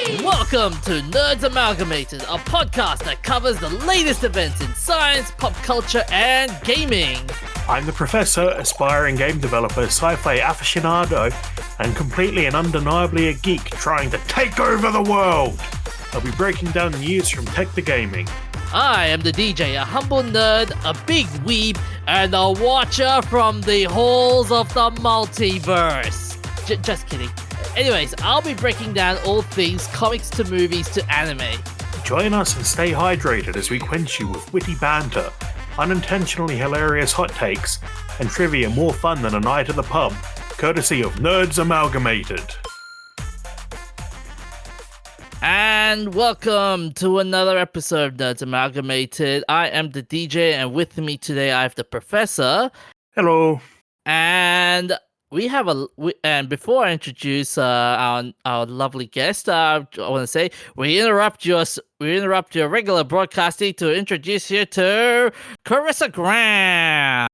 Welcome to Nerds Amalgamated, a podcast that covers the latest events in science, pop culture, and gaming. I'm the Professor, aspiring game developer, sci-fi aficionado, and completely and undeniably a geek trying to take over the world. I'll be breaking down news from tech to gaming. I am the DJ, a humble nerd, a big weeb, and a watcher from the halls of the multiverse. Just kidding. Anyways, I'll be breaking down all things comics to movies to anime. Join us and stay hydrated as we quench you with witty banter, unintentionally hilarious hot takes, and trivia more fun than a night at the pub, courtesy of Nerds Amalgamated. And welcome to another episode of Nerds Amalgamated. I am the DJ, and with me today I have the Professor. Hello. And and before I introduce our lovely guest, I want to say we interrupt your regular broadcasting to introduce you to Corissa Grant,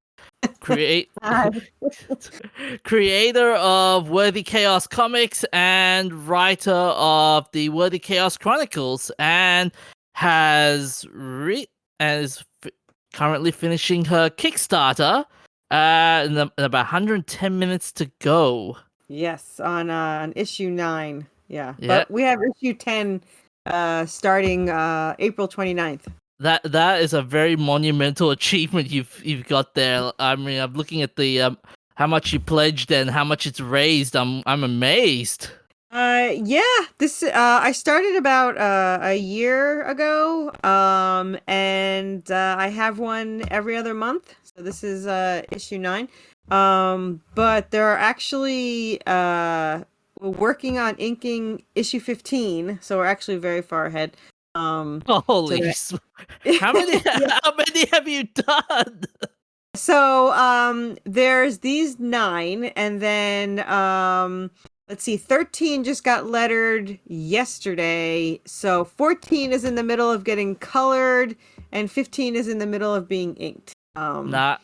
creator of Worthy Chaos Comics and writer of the Worthy Chaos Chronicles, and is currently finishing her Kickstarter. In about 110 minutes to go. Yes, on issue 9. Yeah. But we have issue 10 starting April 29th. That is a very monumental achievement you've got there. I mean, I'm looking at the how much you pledged and how much it's raised. I'm amazed. This I started about a year ago. And I have one every other month. So this is issue 9. But there are actually we're working on inking issue 15, so we're actually very far ahead. Holy! How many have you done? So there's these 9, and then let's see, 13 just got lettered yesterday. So 14 is in the middle of getting colored, and 15 is in the middle of being inked. I've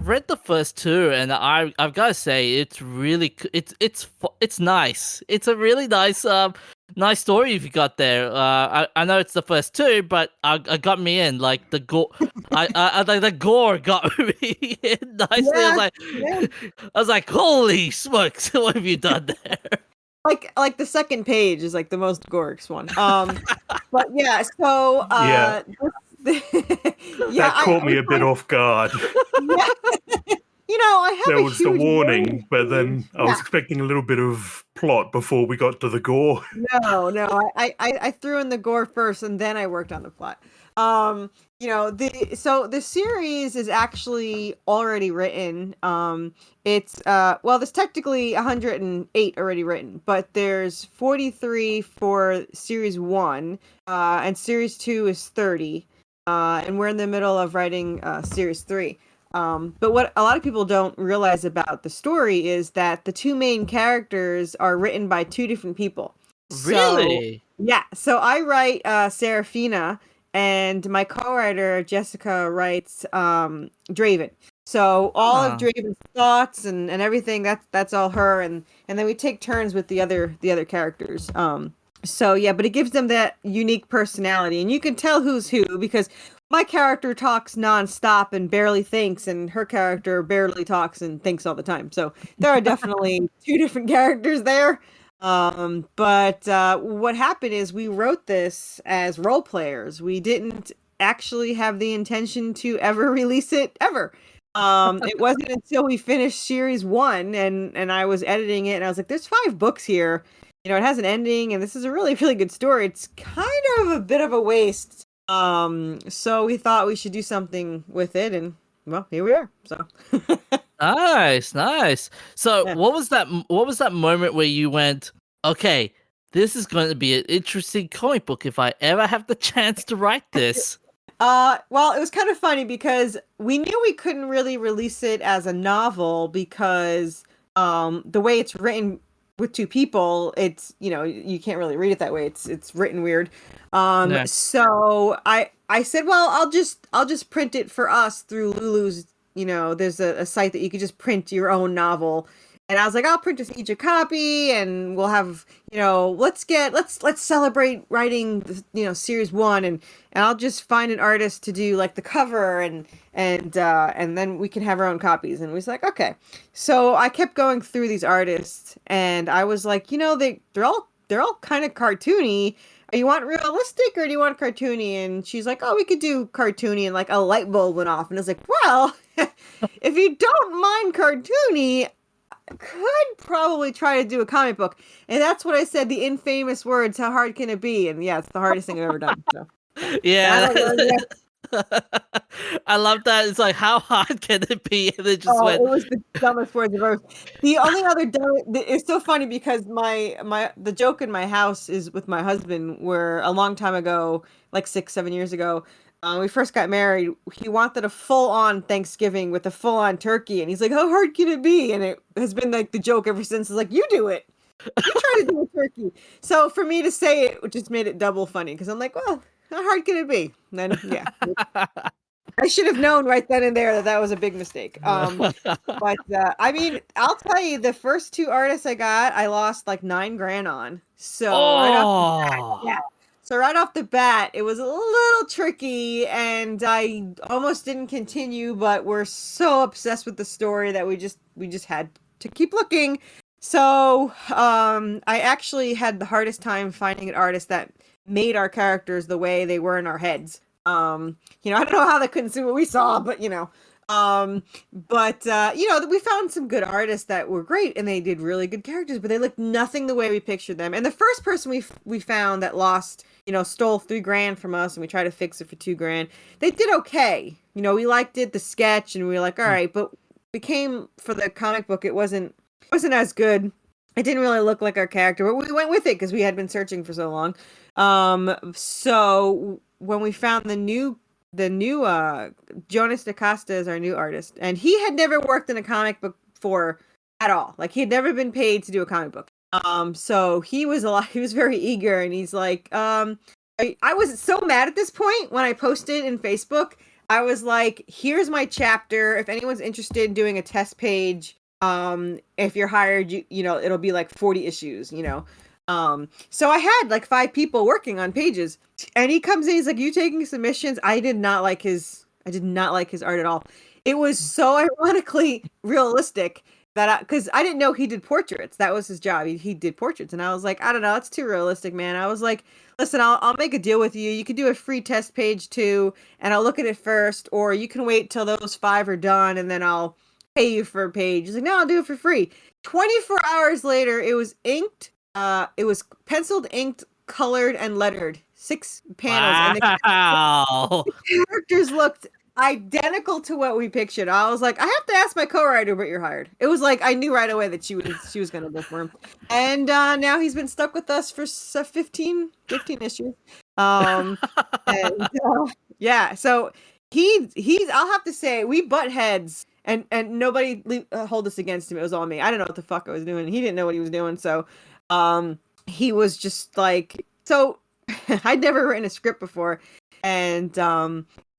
read the first 2, and I've got to say it's really it's nice. It's a really nice story you've got there. I know it's the first 2, but I got me in. Like the gore, the gore got me in nicely. Yeah, I was like, holy smokes, what have you done there? Like the second page is like the most gorgeous one. But yeah, so that caught me a bit off guard. Yeah. I have there was the warning, but then I was expecting a little bit of plot before we got to the gore. No, I threw in the gore first, and then I worked on the plot. The series is actually already written. It's there's technically 108 already written, but there's 43 for series 1, and series 2 is 30. And we're in the middle of writing series 3. But what a lot of people don't realize about the story is that the 2 main characters are written by 2 different people. Really? Yeah. So I write Serafina, and my co-writer Jessica writes Draven. So all of Draven's thoughts and everything, that's all her, and then we take turns with the other characters. So yeah, but it gives them that unique personality, and you can tell who's who because my character talks nonstop and barely thinks, and her character barely talks and thinks all the time. So there are definitely 2 different characters there. But what happened is we wrote this as role players. We didn't actually have the intention to ever release it ever. It wasn't until we finished series 1 and I was editing it, and I was like, there's 5 books here. It has an ending, and this is a really, really good story. It's kind of a bit of a waste. So we thought we should do something with it, and well, here we are. So nice. So what was that moment where you went, okay, this is going to be an interesting comic book if I ever have the chance to write this? Well, it was kind of funny because we knew we couldn't really release it as a novel because the way it's written with 2 people, it's you can't really read it that way. It's written weird. So I said, well, I'll just print it for us through Lulu's. There's a site that you could just print your own novel, And I was like, I'll print us each a copy, and we'll have, let's celebrate writing, series 1, and I'll just find an artist to do like the cover, and then we can have our own copies. And we was like, okay. So I kept going through these artists, and I was like, they're all kind of cartoony. You want realistic or do you want cartoony? And she's like, oh, we could do cartoony, and like a light bulb went off, and I was like, well, if you don't mind cartoony, could probably try to do a comic book. And that's what I said, the infamous words, how hard can it be? And yeah, it's the hardest thing I've ever done. So. Yeah. I love that. It's like, how hard can it be? And it just went. It was the dumbest words I've ever. The only other it's so funny because the joke in my house is with my husband, where a long time ago, like 6-7 years ago, we first got married. He wanted a full-on Thanksgiving with a full-on turkey, and he's like, how hard can it be? And it has been like the joke ever since. It's like, you do it. You try to do a turkey. So for me to say it just made it double funny, because I'm like, well, how hard can it be? And then, yeah. I should have known right then and there that was a big mistake. But I mean, I'll tell you, the first 2 artists I got, I lost like $9,000 on. So right off the bat, it was a little tricky, and I almost didn't continue. But we're so obsessed with the story that we just had to keep looking. So I actually had the hardest time finding an artist that made our characters the way they were in our heads. I don't know how they couldn't see what we saw, but we found some good artists that were great, and they did really good characters, but they looked nothing the way we pictured them. And the first person we found that lost, stole $3,000 from us, and we tried to fix it for $2,000. They did okay. We liked it, the sketch, and we were like, all right, but for the comic book, it wasn't as good. It didn't really look like our character, but we went with it because we had been searching for so long. So when we found the new Jonas DaCosta is our new artist, and he had never worked in a comic book before at all. Like, he had never been paid to do a comic book. So he was very eager, and he's like, I was so mad at this point when I posted in Facebook. I was like, here's my chapter. If anyone's interested in doing a test page, if you're hired, it'll be like 40 issues, So I had like 5 people working on pages, and he comes in, he's like, you taking submissions? I did not like his art at all. It was so ironically realistic that because I didn't know he did portraits. That was his job. He did portraits. And I was like, I don't know, that's too realistic, man. I was like, listen, I'll make a deal with you. You can do a free test page too, and I'll look at it first, or you can wait till those 5 are done, and then I'll pay you for a page. He's like, no, I'll do it for free. 24 hours later, it was inked. It was penciled, inked, colored, and lettered. 6 panels. Wow. And the characters looked identical to what we pictured. I was like, I have to ask my co-writer, but you're hired. It was like, I knew right away that she was going to go for him. And now he's been stuck with us for 15 issues. Yeah, so he's, I'll have to say, we butt heads. And nobody hold this against him. It was all me. I don't know what the fuck I was doing. He didn't know what he was doing. So he was just like, so I'd never written a script before. And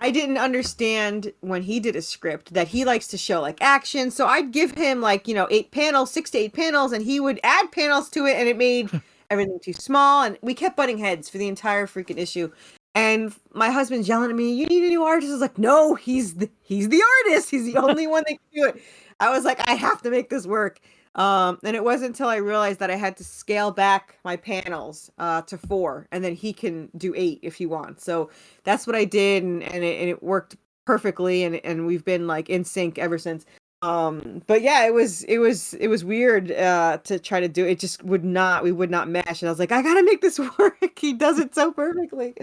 I didn't understand when he did a script that he likes to show like action. So I'd give him like, 8 panels, 6 to 8 panels, and he would add panels to it, and it made everything too small. And we kept butting heads for the entire freaking issue. And my husband's yelling at me, you need a new artist. I was like, no, he's the artist. He's the only one that can do it. I was like, I have to make this work. And it wasn't until I realized that I had to scale back my panels to 4, and then he can do 8 if he wants. So that's what I did, and it worked perfectly, and we've been like in sync ever since. But yeah, it was weird to try to do it. We would not mesh, and I was like, I gotta make this work. He does it so perfectly.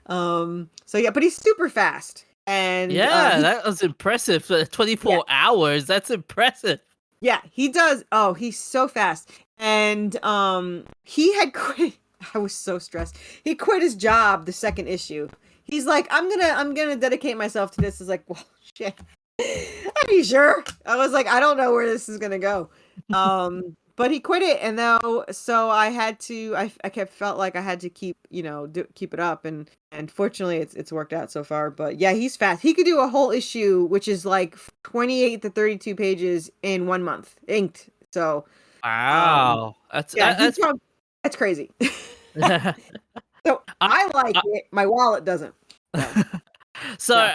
So yeah, but he's super fast. And that was impressive. 24 hours, that's impressive. Yeah, he does. Oh, he's so fast. And he had quit. I was so stressed. He quit his job the second issue. He's like, I'm gonna dedicate myself to this. It's like, well, shit. Are you sure? I was like, I don't know where this is gonna go. But he quit it, and so I had to. I felt like I had to keep keep it up, and fortunately it's worked out so far. But yeah, he's fast. He could do a whole issue, which is like 28 to 32 pages in 1 month, inked. So Wow, yeah, that's that's crazy. I, So I like it. My wallet doesn't. So,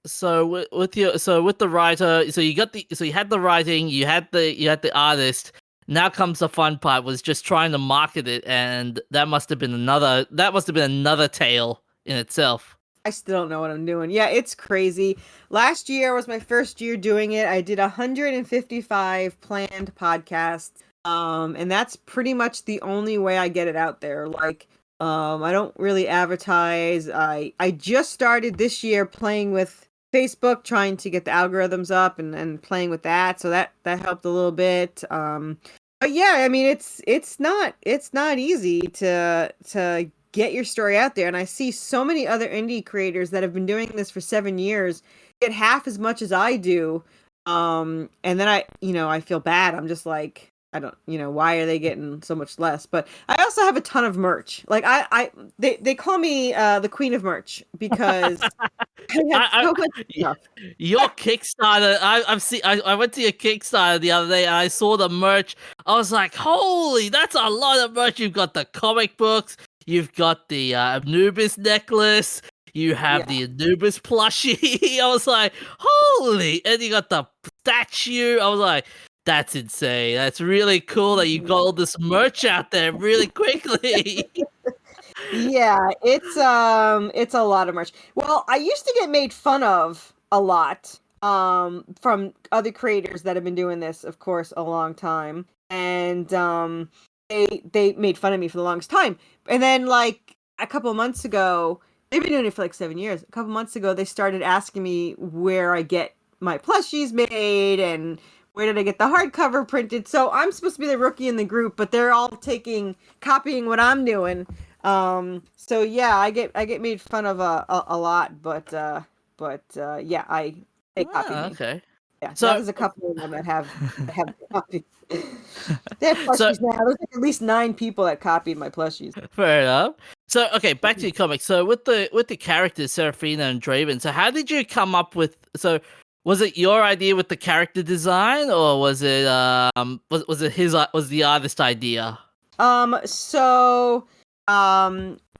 so yeah. with the writer, you had the writing, you had the artist. Now comes the fun part, was just trying to market it, and that must have been another tale in itself. I still don't know what I'm doing. Yeah, it's crazy. Last year was my first year doing it. I did 155 planned podcasts. And that's pretty much the only way I get it out there. Like, I don't really advertise. I just started this year playing with Facebook, trying to get the algorithms up and playing with that. So that helped a little bit. But yeah, I mean, it's not easy to get your story out there. And I see so many other indie creators that have been doing this for 7 years get half as much as I do. And then I feel bad. I'm just like, I don't, why are they getting so much less? But I also have a ton of merch. Like they call me the queen of merch because I have so much stuff. Your Kickstarter, I went to your Kickstarter the other day and I saw the merch. I was like, holy, that's a lot of merch. You've got the comic books, you've got the Anubis necklace, you have the Anubis plushie. I was like, holy, and you got the statue. I was like, that's insane. That's really cool that you got all this merch out there really quickly. Yeah, it's a lot of merch. Well, I used to get made fun of a lot from other creators that have been doing this, of course, a long time. And they made fun of me for the longest time. And then like a couple of months ago, they've been doing it for like 7 years. A couple months ago, they started asking me where I get my plushies made and where did I get the hardcover printed. So I'm supposed to be the rookie in the group, but they're all copying what I'm doing. So yeah, I get made fun of a lot, but yeah, they copy me. Okay. Yeah, So there's a couple of them that have copied. They have plushies now. There's like at least 9 people that copied my plushies. Fair enough. So okay, back to your comics. So with the characters Seraphina and Draven, so how did you come up with? So was it your idea with the character design, or was it was the artist idea?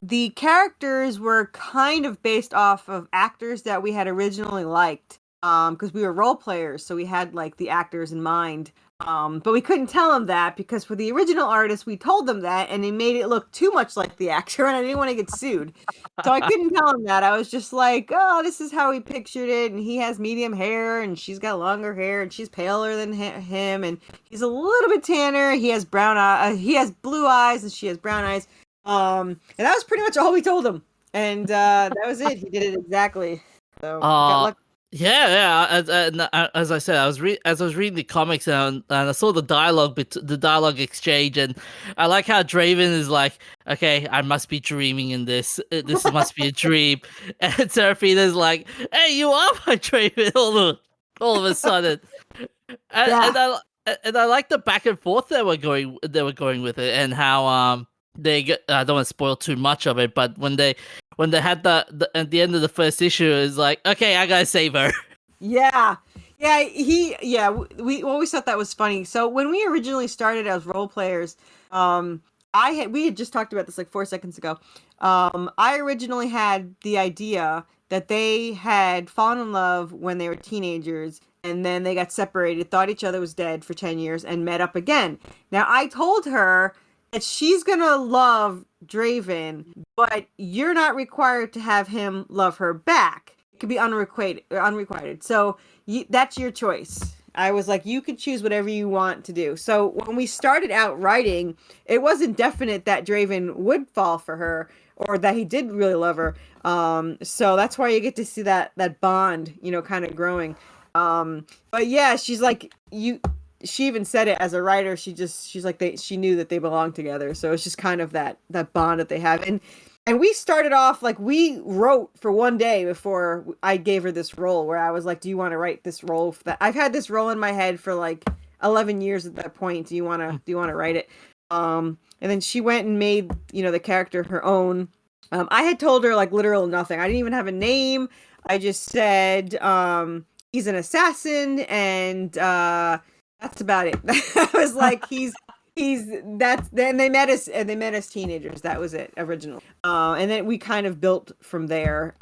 The characters were kind of based off of actors that we had originally liked. Because we were role players, so we had like the actors in mind. But we couldn't tell them that because for the original artist, we told them that, and they made it look too much like the actor, and I didn't want to get sued. So I couldn't tell them that. I was just like, oh, this is how we pictured it, and he has medium hair, and she's got longer hair, and she's paler than him, and he's a little bit tanner. He has he has blue eyes, and she has brown eyes. And that was pretty much all we told him, and that was it. He did it exactly. So got lucky. Yeah. As I said, as I was reading the comics and I saw the dialogue exchange, and I like how Draven is like, okay, I must be dreaming in this. This must be a dream, and Seraphina's like, hey, you are my Draven all of a sudden, and I like the back and forth they were going with it, and how they get. I don't want to spoil too much of it, but when they had the at the end of the first issue, is like, okay, I gotta save her. Yeah. We always thought that was funny. So when we originally started as role players, we had just talked about this like 4 seconds ago. I originally had the idea that they had fallen in love when they were teenagers, and then they got separated, thought each other was dead for 10 years, and met up again. Now I told her that she's gonna love Draven, but you're not required to have him love her back. It could be unrequited. So that's your choice. I was like, you can choose whatever you want to do. So when we started out writing, it wasn't definite that Draven would fall for her or that he did really love her. So that's why you get to see that bond, kind of growing. But yeah, she's like, she even said it as a writer. She's like, she knew that they belonged together. So it's just kind of that bond that they have. And we started off like we wrote for one day before I gave her this role where I was like, do you want to write this role? I've had this role in my head for like 11 years at that point. Do you want to write it? And then she went and made, the character her own. I had told her like literal nothing. I didn't even have a name. I just said, he's an assassin and, That's about it. I was like, he's that's then they met as teenagers. That was it originally. And then we kind of built from there.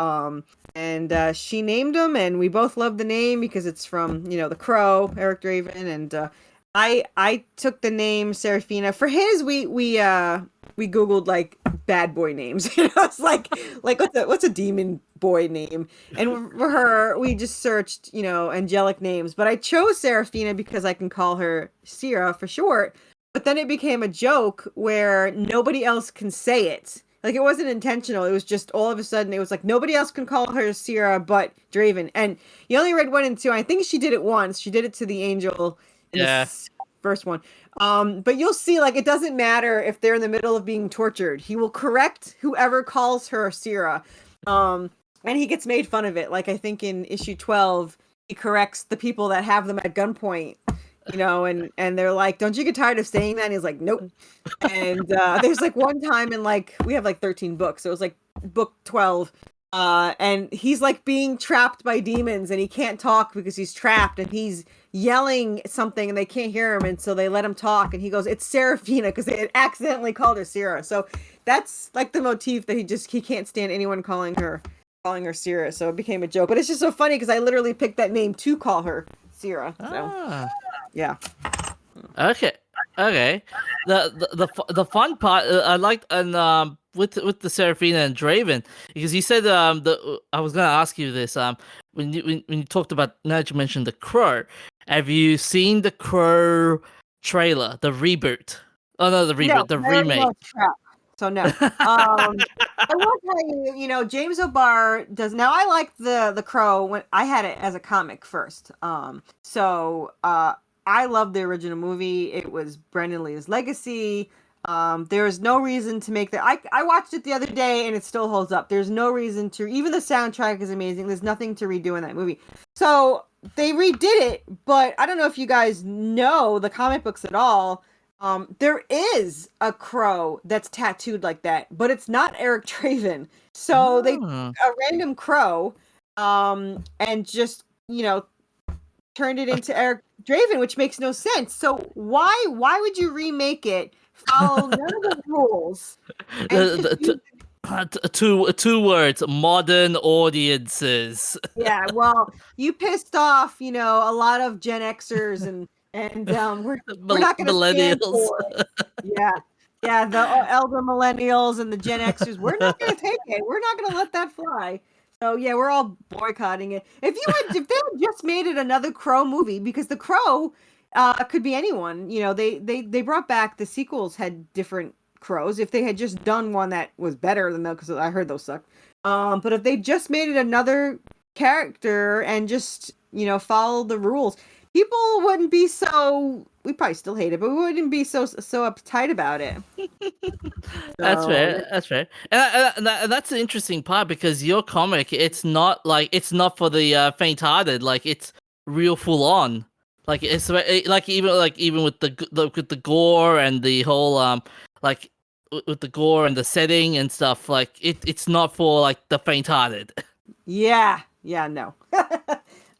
And she named him, and we both love the name because it's from the Crow, Eric Draven, and I took the name Serafina. For his, we Googled like bad boy names. It's like what's a demon boy name? And for her, we just searched angelic names. But I chose Serafina because I can call her Sierra for short. But then it became a joke where nobody else can say it. Like, it wasn't intentional. It was just all of a sudden, it was like, nobody else can call her Sierra but Draven. And you only read 1 and 2. I think she did it once. She did it to the angel. Yeah. First one. But you'll see, like, it doesn't matter if they're in the middle of being tortured. He will correct whoever calls her Sierra. And he gets made fun of it. Like, I think in issue 12, he corrects the people that have them at gunpoint. And they're like, don't you get tired of saying that? And he's like, nope. And there's like one time in we have like 13 books. So it was like book 12. And he's like being trapped by demons and he can't talk because he's trapped and he's yelling something and they can't hear him. And so they let him talk. And he goes, it's Serafina because they had accidentally called her Sierra. So that's like the motif that he can't stand anyone calling her Sierra. So it became a joke. But it's just so funny because I literally picked that name to call her Sierra. So. Yeah. Okay. The fun part I liked and with the Serafina and Draven because you said I was gonna ask you this when you talked about now that you mentioned the Crow, have you seen the Crow trailer, the reboot? Oh no, the reboot, no, the remake. So no. I will tell you, James O'Barr does. Now I like the Crow when I had it as a comic first. I love the original movie. It was Brendan Lee's legacy. There is no reason to make that. I watched it the other day and it still holds up. There's no reason to. Even the soundtrack is amazing. There's nothing to redo in that movie. So they redid it, but I don't know if you guys know the comic books at all. There is a crow that's tattooed like that, but it's not Eric Draven. So they a random crow, and just turned it into Eric Draven, which makes no sense. So why would you remake it? Follow none of the rules. Two words: modern audiences. Yeah, well, you pissed off, a lot of Gen Xers and we're not going to millennials. Yeah, the elder millennials and the Gen Xers. We're not going to take it. We're not going to let that fly. So yeah, we're all boycotting it. If they had just made it another Crow movie, because the Crow could be anyone. They brought back the sequels had different crows. If they had just done one that was better than those, because I heard those sucked. But if they just made it another character and just followed the rules, people wouldn't be so. We probably still hate it, but we wouldn't be so uptight about it. That's fair. And that's the interesting part because your comic, it's not for the faint-hearted. Like it's real full on. Like it's even with the gore and the whole with the gore and the setting and stuff. Like it's not for like the faint-hearted. Yeah, no.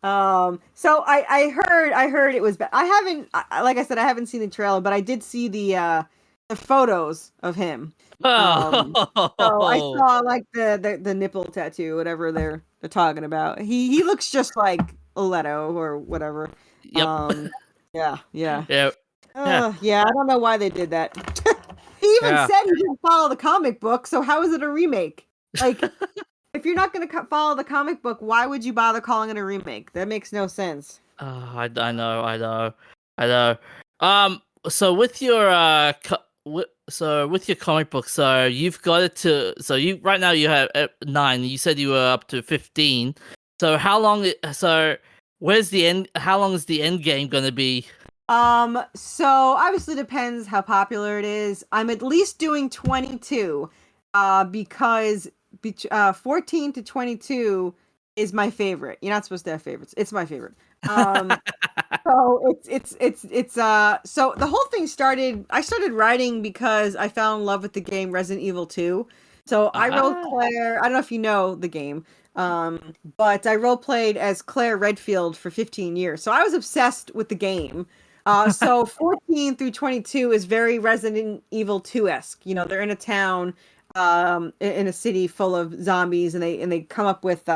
So I heard it was bad. I haven't, like I said, I haven't seen the trailer, but I did see the photos of him. So I saw like the nipple tattoo, whatever they're talking about. He looks just like Leto or whatever. Yep. Yeah. Yeah. I don't know why they did that. He even said he didn't follow the comic book, so how is it a remake? Like, if you're not going to follow the comic book, why would you bother calling it a remake? That makes no sense. I know. So with your with your comic book, so you've got it to. So you right now you have 9. You said you were up to 15. So how long? So where's the end? How long is the end game going to be? So obviously depends how popular it is. I'm at least doing 22, because 14 to 22 is my favorite. You're not supposed to have favorites. It's my favorite. So it's so the whole thing started. I started writing because I fell in love with the game Resident Evil 2. So I wrote Claire. I don't know if you know the game. But I role played as Claire Redfield for 15 years. So I was obsessed with the game. So 14 through 22 is very Resident Evil 2-esque. You know, they're in a town, in a city full of zombies, and they come up with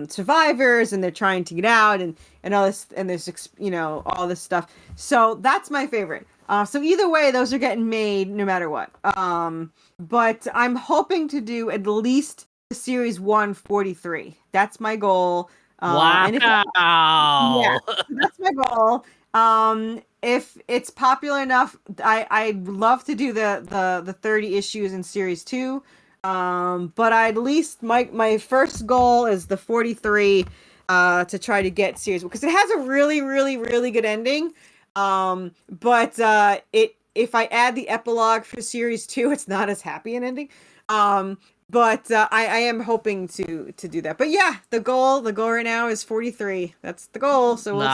survivors, and they're trying to get out, and all this, and there's all this stuff. So that's my favorite. So either way, those are getting made no matter what. But I'm hoping to do at least series 143. That's my goal. Wow. Yeah, that's my goal. If it's popular enough, I'd love to do the 30 issues in series 2. But at least my first goal is the 43 to try to get series, because it has a really, really, really good ending. But if I add the epilogue for series 2, it's not as happy an ending. But I am hoping to do that. But yeah, the goal right now is 43. That's the goal. So we'll see.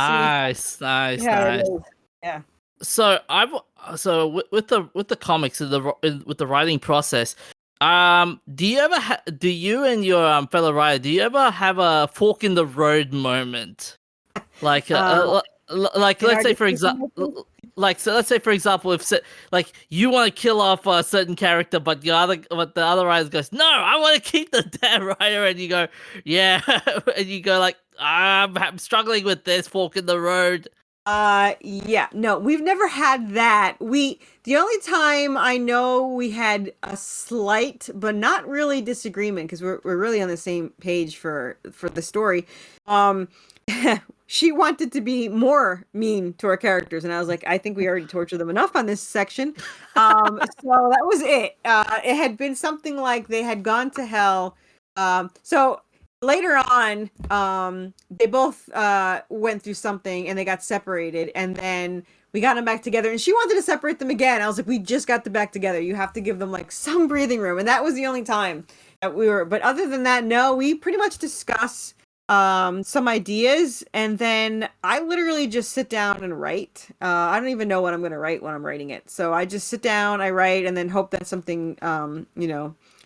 Nice. Yeah. So with the comics and with the writing process, do you and your fellow writer, do you ever have a fork in the road moment? Like let's say for example, if like you want to kill off a certain character, but the other writer goes, no, I want to keep the dead writer, and you go, yeah, and you go like, I'm struggling with this fork in the road. Yeah, no, we've never had that. The only time I know we had a slight, but not really disagreement, because we're really on the same page for the story. She wanted to be more mean to our characters, and I was like, I think we already tortured them enough on this section. So that was it. It had been something like they had gone to hell. So later on, they both went through something, and they got separated, and then we got them back together, and she wanted to separate them again. I was like, we just got them back together. You have to give them like some breathing room. And that was the only time that but other than that, no, we pretty much discuss some ideas, and then I literally just sit down and write. I don't even know what I'm going to write when I'm writing it. So I just sit down, I write, and then hope that something,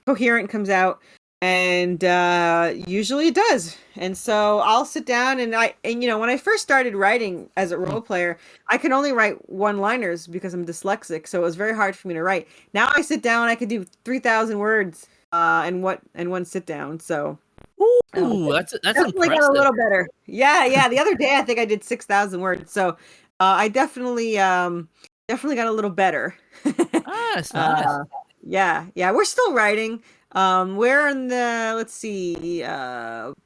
coherent comes out. And usually it does. And so I'll sit down, and when I first started writing as a role player, I could only write one-liners because I'm dyslexic. So it was very hard for me to write. Now I sit down, I can do 3,000 words in one sit down. So ooh, that's definitely impressive. got a little better. Yeah. The other day I think I did 6,000 words. So I definitely got a little better. Nice. Yeah. We're still writing. We're in the, let's see,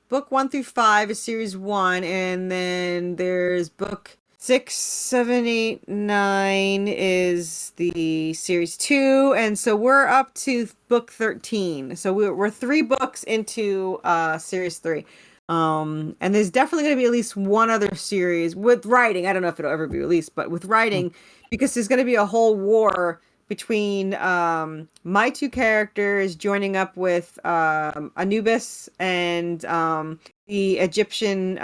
book 1 through 5 is series 1, and then there's book 6, 7, 8, 9 is the series 2, and so we're up to book 13. So we're 3 books into series 3. And there's definitely going to be at least one other series with writing. I don't know if it'll ever be released, but with writing, because there's going to be a whole war between my 2 characters joining up with Anubis and the Egyptian.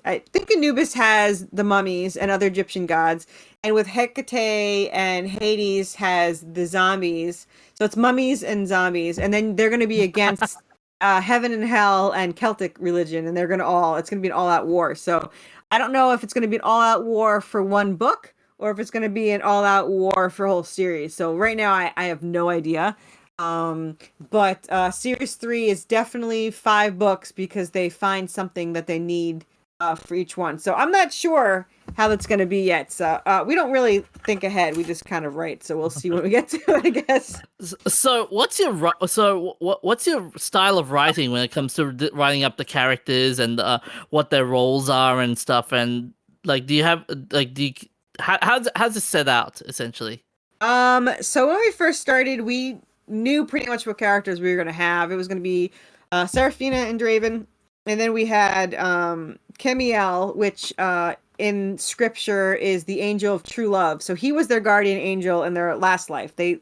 I think Anubis has the mummies and other Egyptian gods, and with Hecate and Hades has the zombies. So it's mummies and zombies, and then they're going to be against heaven and hell and Celtic religion, and it's going to be an all-out war. So I don't know if it's going to be an all-out war for one book, or if it's going to be an all-out war for a whole series. So right now, I have no idea. But series 3 is definitely 5 books, because they find something that they need for each one. So I'm not sure how that's going to be yet. So we don't really think ahead. We just kind of write. So we'll see when we get to it, I guess. So what's your style of writing when it comes to writing up the characters and what their roles are and stuff? And like, how's it set out essentially? So when we first started, we knew pretty much what characters we were going to have. It was going to be Seraphina and Draven, and then we had Chemiel, which in scripture is the angel of true love. So he was their guardian angel in their last life. They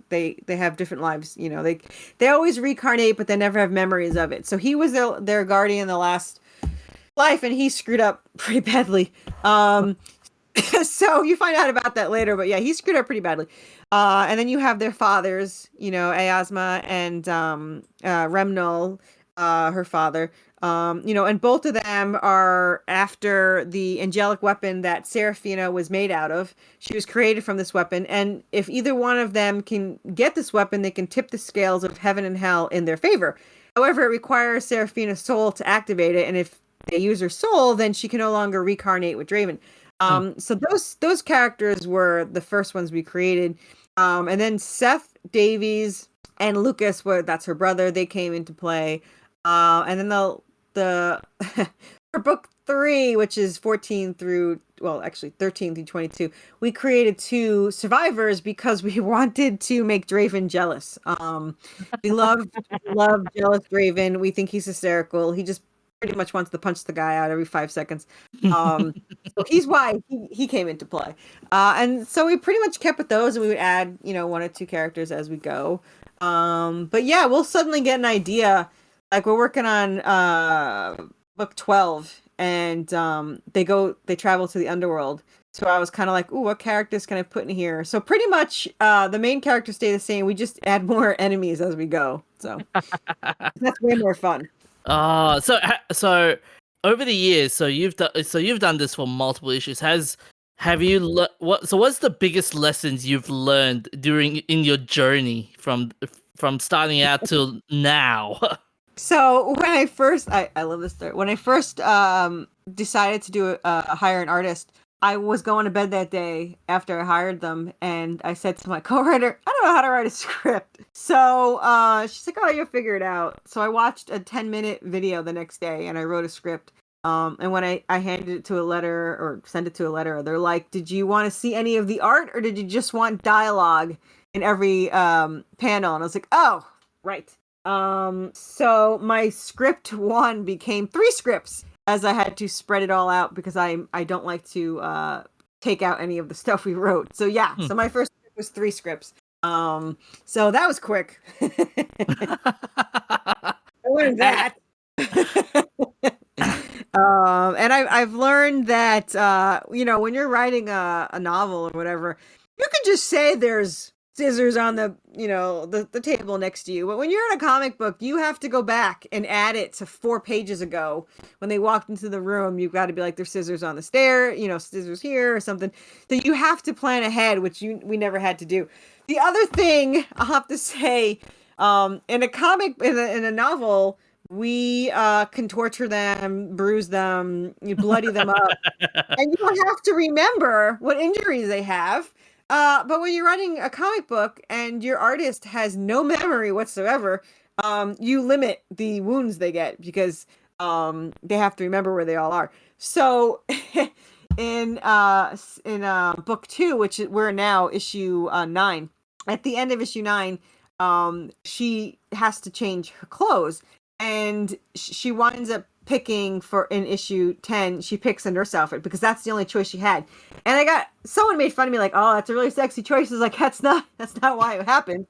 have different lives, they always reincarnate, but they never have memories of it. So he was their guardian in the last life, and he screwed up pretty badly. So you find out about that later, but yeah, he screwed up pretty badly. And then you have their fathers, Easma and Remnal, her father. And both of them are after the angelic weapon that Seraphina was made out of. She was created from this weapon, and if either one of them can get this weapon, they can tip the scales of heaven and hell in their favor. However, it requires Seraphina's soul to activate it, and if they use her soul, then she can no longer reincarnate with Draven. So those characters were the first ones we created. And then Seth Davies and Lucas, that's her brother, they came into play. And then the for book 3, which is 13 through 22, we created 2 survivors because we wanted to make Draven jealous. We love jealous Draven. We think he's hysterical. He just pretty much wants to punch the guy out every 5 seconds. So he's why he came into play. And so we pretty much kept with those, and we would add, 1 or 2 characters as we go. But yeah, we'll suddenly get an idea. Like, we're working on book 12, and they travel to the underworld. So I was kind of like, ooh, what characters can I put in here? So pretty much the main characters stay the same. We just add more enemies as we go. So that's way more fun. So over the years, so you've done this for multiple issues. What's the biggest lessons you've learned in your journey from starting out till now? So when I first, I love this story. When I first decided to do hire an artist, I was going to bed that day after I hired them, and I said to my co-writer, I don't know how to write a script. So she's like, oh, you'll figure it out. So I watched a 10-minute video the next day, and I wrote a script. And when I handed it to sent it to a letter, they're like, did you want to see any of the art, or did you just want dialogue in every panel? And I was like, oh, right. So my script 1 became 3 scripts, as I had to spread it all out because I don't like to take out any of the stuff we wrote. So yeah, so my first script was 3 scripts. So that was quick. I learned that. And I've learned that when you're writing a novel or whatever, you can just say there's scissors on the table next to you. But when you're in a comic book, you have to go back and add it to 4 pages ago. When they walked into the room, you've got to be like, there's scissors on the stair, scissors here or something. So you have to plan ahead, which we never had to do. The other thing I'll have to say, in a comic, in a novel, we can torture them, bruise them, you bloody them up, and you don't have to remember what injuries they have. But when you're writing a comic book and your artist has no memory whatsoever, you limit the wounds they get because they have to remember where they all are. So in book 2, which we're now issue 9, at the end of issue 9, she has to change her clothes, and she winds up picking in issue 10, she picks a nurse outfit because that's the only choice she had. And someone made fun of me like, oh, that's a really sexy choice. I was like, that's not why it happened.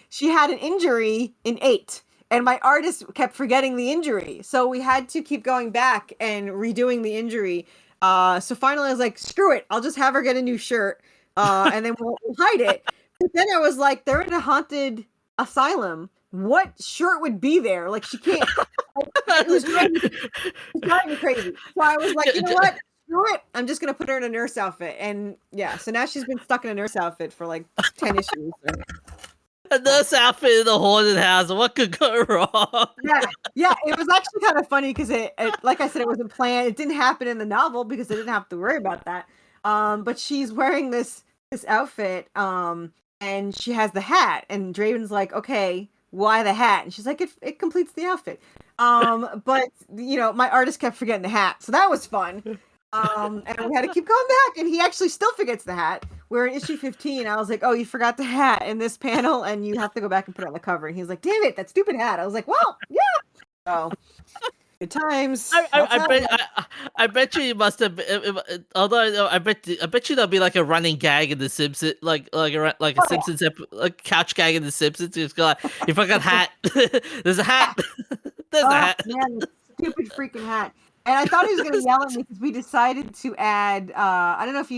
She had an injury in 8, and my artist kept forgetting the injury. So we had to keep going back and redoing the injury. So finally I was like, screw it. I'll just have her get a new shirt. And then we'll hide it. But then I was like, they're in a haunted asylum. What shirt would be there? Like, she can't. It was driving me crazy. So I was like, you know what? Screw it. I'm just going to put her in a nurse outfit. And yeah, so now she's been stuck in a nurse outfit for like 10 issues. A nurse outfit in the haunted house. What could go wrong? Yeah. It was actually kind of funny because it, like I said, it wasn't planned. It didn't happen in the novel because I didn't have to worry about that. But she's wearing this outfit, and she has the hat, and Draven's like, okay, why the hat? And she's like, it completes the outfit. But my artist kept forgetting the hat, so that was fun. And we had to keep going back, and he actually still forgets the hat. We're in issue 15. I was like, oh, you forgot the hat in this panel, and you have to go back and put it on the cover. And he's like, damn it, that stupid hat. I was like, well, yeah. So good times. I bet you must have. Although I bet you there'll be like a running gag in the Simpsons, like a Simpsons couch gag in the Simpsons. It's like, if I got hat, there's a hat. There's a hat. Man, stupid freaking hat. And I thought he was going to yell at me because we decided to add. I don't know if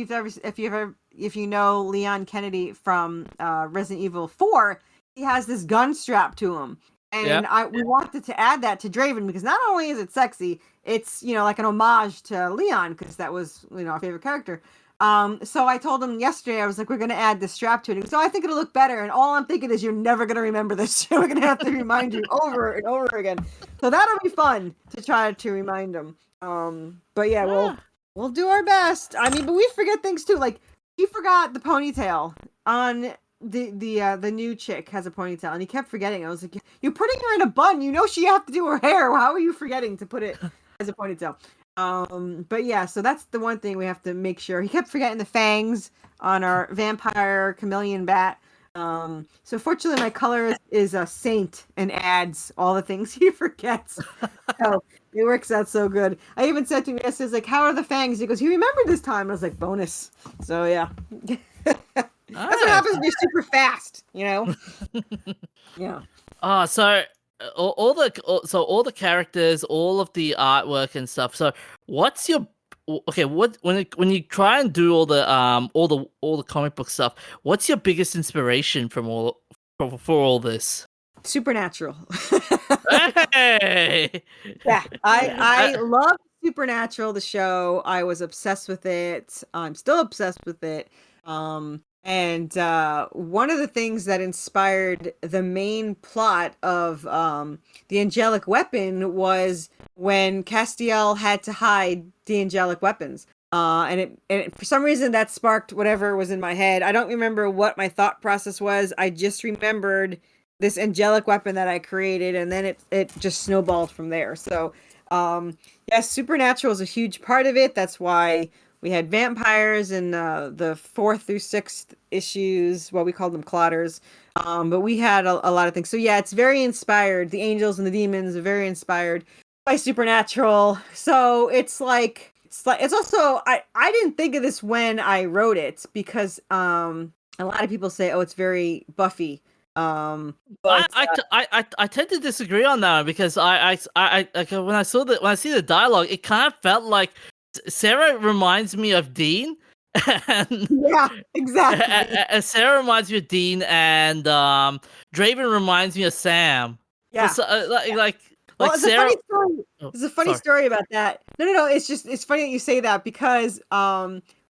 you know Leon Kennedy from Resident Evil 4. He has this gun strapped to him. And we wanted to add that to Draven because not only is it sexy, it's, like an homage to Leon because that was, our favorite character. So I told him yesterday, I was like, we're going to add this strap to it. So I think it'll look better. And all I'm thinking is you're never going to remember this. We're going to have to remind you over and over again. So that'll be fun to try to remind him. But yeah, we'll do our best. I mean, but we forget things too. Like he forgot the ponytail on the new chick has a ponytail and he kept forgetting. I was like, you're putting her in a bun. She have to do her hair. How are you forgetting to put it as a ponytail? But yeah, so that's the one thing we have to make sure. He kept forgetting the fangs on our vampire chameleon bat. So fortunately my color is a saint and adds all the things he forgets. So it works out so good. I even said to him yesterday, like, how are the fangs? He goes, he remembered this time. I was like, bonus. So yeah. That's what happens when you're super fast, Yeah. So all the characters, all of the artwork and stuff. So what's your when you try and do all the comic book stuff, what's your biggest inspiration for all this? Supernatural. Hey! Yeah, I love Supernatural, the show. I was obsessed with it. I'm still obsessed with it. And one of the things that inspired the main plot of the angelic weapon was when Castiel had to hide the angelic weapons. And it for some reason that sparked whatever was in my head. I don't remember what my thought process was. I just remembered this angelic weapon that I created, and then it just snowballed from there. So, yes, Supernatural is a huge part of it. That's why we had vampires in the 4th through 6th issues. Well, we called them clotters. But we had a lot of things. So yeah, it's very inspired. The angels and the demons are very inspired by Supernatural. So it's also, I didn't think of this when I wrote it because a lot of people say, oh, it's very Buffy. But I tend to disagree on that because I when I see the dialogue, it kind of felt like Sarah reminds me of Dean. And, yeah, exactly. And Sarah reminds me of Dean, and Draven reminds me of Sam. Yeah, Well, it's Sarah... a funny story. There's a funny story about that. No. It's funny that you say that because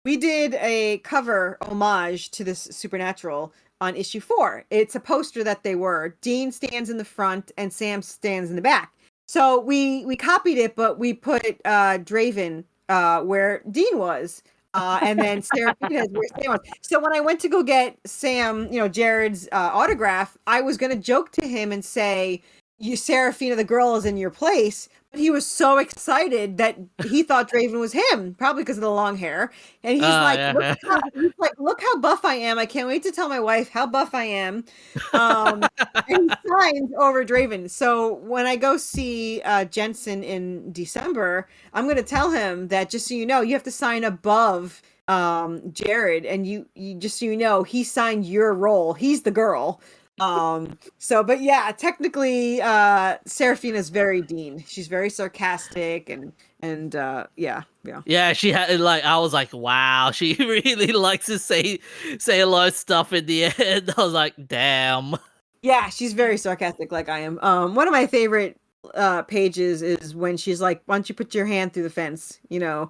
we did a cover homage to this Supernatural on issue 4. It's a poster that they were. Dean stands in the front and Sam stands in the back. So we copied it, but we put Draven where Dean was. And then Seraphina is where Sam was. So when I went to go get Sam, Jared's autograph, I was going to joke to him and say, Seraphina, the girl, is in your place. But he was so excited that he thought Draven was him, probably because of the long hair. And he's look how buff I am. I can't wait to tell my wife how buff I am. And he signed over Draven. So when I go see Jensen in December, I'm going to tell him that, just so you know, you have to sign above Jared. And you just so you know, he signed your role. He's the girl. But yeah, technically Seraphina is very Dean. She's very sarcastic and yeah. Yeah, she had I was like, wow, she really likes to say a lot of stuff in the end. I was like, damn. Yeah, she's very sarcastic like I am. One of my favorite pages is when she's like, why don't you put your hand through the fence, and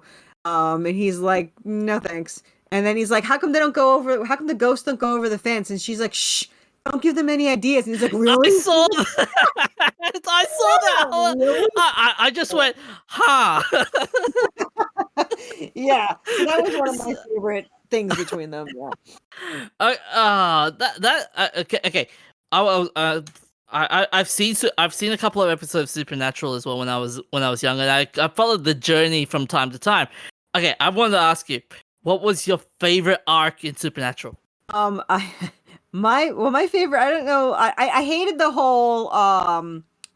he's like, no thanks. And then he's like, how come the ghosts don't go over the fence? And she's like, shh, don't give them any ideas. And he's like, really? I saw that. Really? I just went, huh. Yeah, that was one of my favorite things between them. Yeah. Okay. I've seen a couple of episodes of Supernatural as well when I was young, and I followed the journey from time to time. Okay, I wanted to ask you, what was your favorite arc in Supernatural? My favorite, I don't know. I hated the whole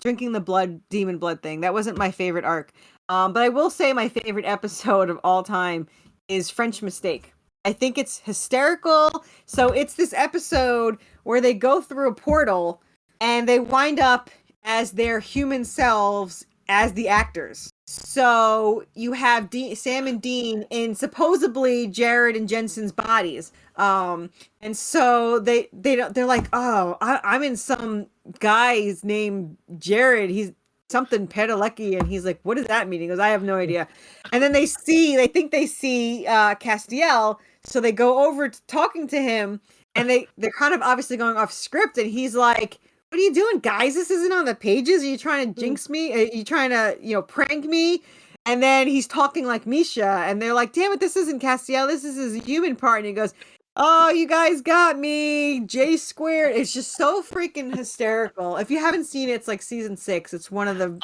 drinking the demon blood thing. That wasn't my favorite arc. But I will say my favorite episode of all time is French Mistake. I think it's hysterical. So it's this episode where they go through a portal and they wind up as their human selves as the actors. So you have Sam and Dean in supposedly Jared and Jensen's bodies. And so they're like, oh, I'm in some guy's named Jared. He's something Padalecki, and he's like, what does that mean? He goes, I have no idea. And then they think they see Castiel, so they go over to talking to him, and they're kind of obviously going off script, and he's like, what are you doing, guys? This isn't on the pages. Are you trying to jinx me? Are you trying to, prank me? And then he's talking like Misha, and they're like, damn it, this isn't Castiel. This is his human part. And he goes, oh, you guys got me. J squared. It's just so freaking hysterical. If you haven't seen it, it's like season 6. It's one of the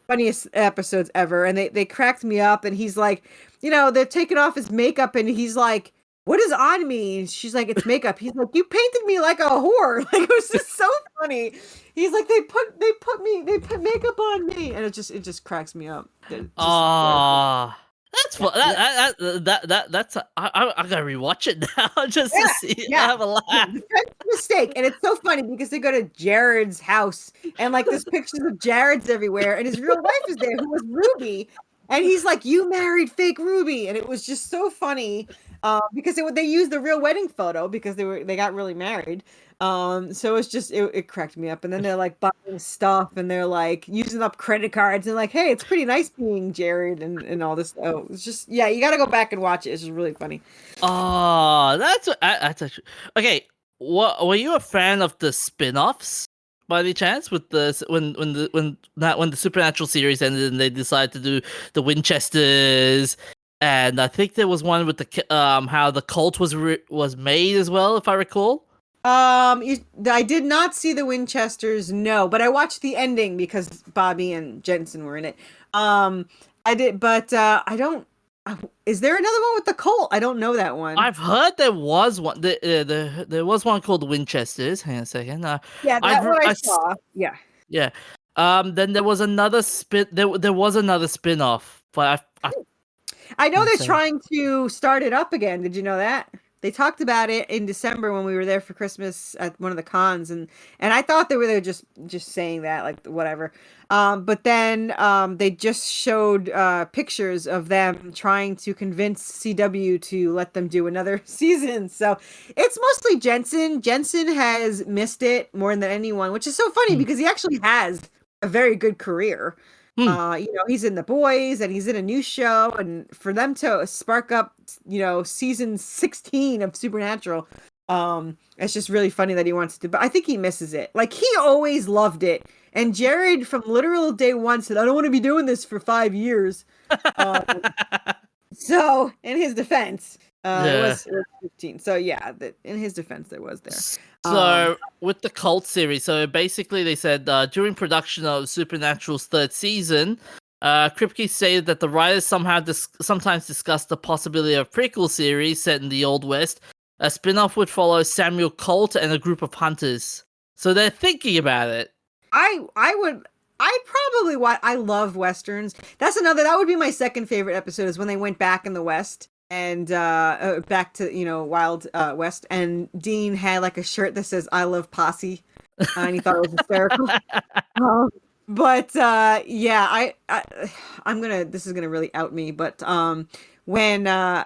funniest episodes ever. And they cracked me up. And he's like, they're taking off his makeup, and he's like, what is on me? And she's like, it's makeup. He's like, you painted me like a whore. Like, it was just so funny. He's like, they put makeup on me, and it just cracks me up. That's fun. That's I gotta rewatch it now just to see it. Have a laugh. That's a mistake, and it's so funny because they go to Jared's house, and like there's pictures of Jared's everywhere, and his real wife is there, who was Ruby, and he's like, you married fake Ruby, and it was just so funny. Because they used the real wedding photo because they got really married. So it's just it cracked me up. And then they're like buying stuff, and they're like using up credit cards, and like, hey, it's pretty nice being Jared and all this. Oh, it's just you got to go back and watch it. It's just really funny. Oh, that's actually okay. What were you a fan of the spin-offs by any chance? With when the Supernatural series ended and they decided to do the Winchesters. And I think there was one with the how the cult was made as well, if I recall. I did not see the Winchesters, no, but I watched the ending because Bobby and Jensen were in it. I did, but I don't. Is there another one with the cult? I don't know that one. I've heard there was one. There was one called the Winchesters. Hang on a second. Yeah, that's what I saw. Yeah. Yeah. Then there was another There was another spin-off, but I know they're trying to start it up again. Did you know that? They talked about it in December when we were there for Christmas at one of the cons, and I thought they were just saying that, like, whatever. But then they just showed pictures of them trying to convince CW to let them do another season. So it's mostly Jensen. Jensen has missed it more than anyone, which is so funny because he actually has a very good career. He's in The Boys, and he's in a new show, and for them to spark up, season 16 of Supernatural, it's just really funny that he wants to, but I think he misses it. Like, he always loved it. And Jared from literal day one said, I don't want to be doing this for 5 years. So in his defense, it was 15. So yeah, in his defense, there was there. So with the cult series, so basically they said during production of Supernatural's 3rd season, Kripke stated that the writers sometimes discussed the possibility of a prequel series set in the Old West. A spin-off would follow Samuel Colt and a group of hunters. So they're thinking about it. I love Westerns. That would be my second favorite episode, is when they went back in the West. And back to Wild West, and Dean had like a shirt that says "I love Posse," and he thought it was hysterical. I'm gonna. This is gonna really out me, but when I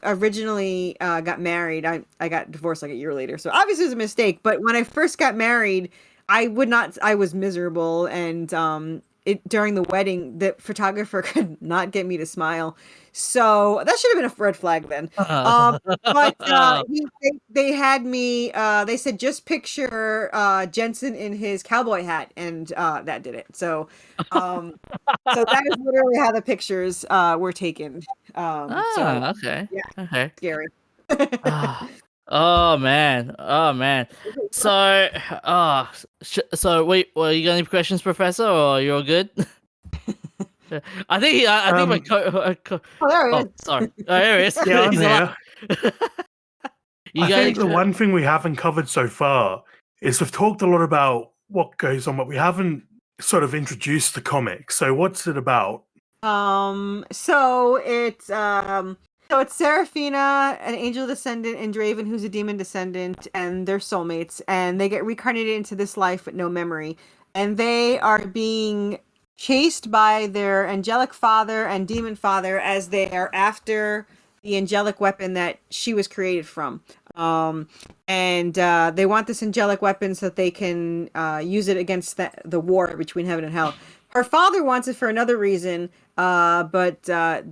originally got married, I got divorced like a year later, so obviously it was a mistake. But when I first got married, I was miserable, and during the wedding, the photographer could not get me to smile. So that should have been a red flag then. They had me, they said, just picture Jensen in his cowboy hat, and that did it. So so that is literally how the pictures were taken. Okay. Yeah, okay. Scary. Oh man. So wait, well, you got any questions, Professor, or you're all good? I think my there he is. Sorry. Oh, there he is. Yeah, I'm here. I think the one thing we haven't covered so far is we've talked a lot about what goes on, but we haven't sort of introduced the comic. So what's it about? So it's Seraphina, an angel descendant, and Draven, who's a demon descendant, and they're soulmates, and they get reincarnated into this life with no memory, and they are being chased by their angelic father and demon father as they are after the angelic weapon that she was created from. And they want this angelic weapon so that they can use it against the war between heaven and hell. Her father wants it for another reason, but